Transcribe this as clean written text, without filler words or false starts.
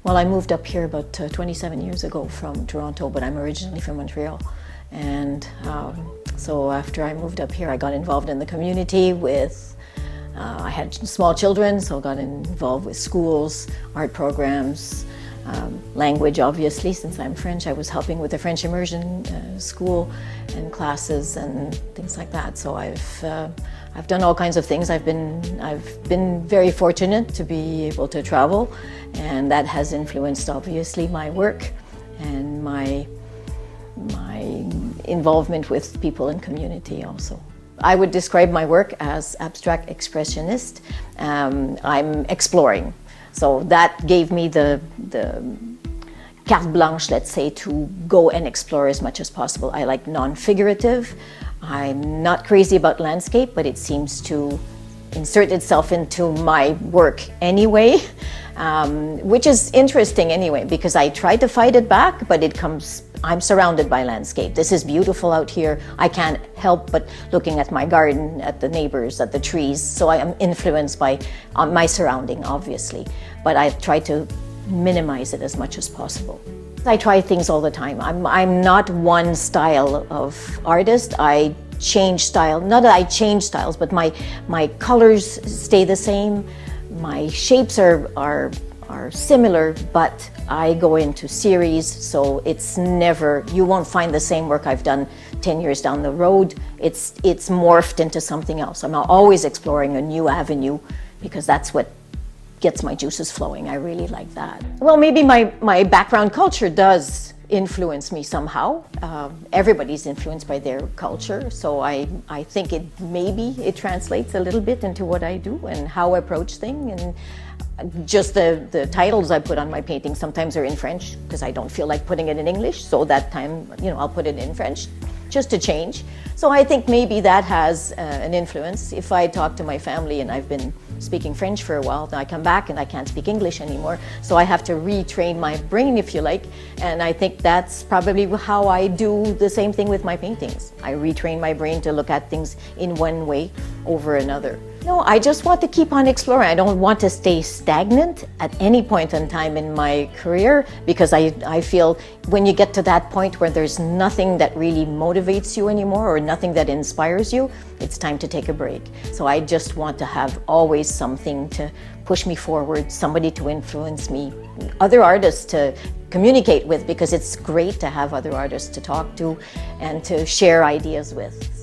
Well, I moved up here about 27 years ago from Toronto, but I'm originally from Montreal. And so after I moved up here, I got involved in the community with, I had small children, so I got involved with schools, art programs, language, obviously, since I'm French. I was helping with the French immersion school and classes and things like that. So I've done all kinds of things. I've been very fortunate to be able to travel, and that has influenced, obviously, my work and my involvement with people and community also. I would describe my work as abstract expressionist. I'm exploring. So that gave me the carte blanche, let's say, to go and explore as much as possible. I like non-figurative. I'm not crazy about landscape, but it seems to insert itself into my work anyway, which is interesting anyway, because I try to fight it back, but I'm surrounded by landscape. This is beautiful out here. I can't help but looking at my garden, at the neighbors, at the trees. So I am influenced by my surrounding, obviously, but I try to minimize it as much as possible. I try things all the time. I'm not one style of artist. I change style. Not that I change styles, but my colors stay the same. My shapes are similar, but I go into series, so it's never, you won't find the same work I've done 10 years down the road. It's morphed into something else. I'm always exploring a new avenue because that's what gets my juices flowing. I really like that. Well, maybe my background culture does influence me somehow. Everybody's influenced by their culture, so I think maybe it translates a little bit into what I do and how I approach things. And just the titles I put on my paintings sometimes are in French because I don't feel like putting it in English, so that time, I'll put it in French just to change. So I think maybe that has an influence. If I talk to my family and I've been speaking French for a while, then I come back and I can't speak English anymore, so I have to retrain my brain, if you like, and I think that's probably how I do the same thing with my paintings. I retrain my brain to look at things in one way over another. No, I just want to keep on exploring. I don't want to stay stagnant at any point in time in my career, because I feel when you get to that point where there's nothing that really motivates you anymore or nothing that inspires you, it's time to take a break. So I just want to have always something to push me forward, somebody to influence me, other artists to communicate with, because it's great to have other artists to talk to and to share ideas with.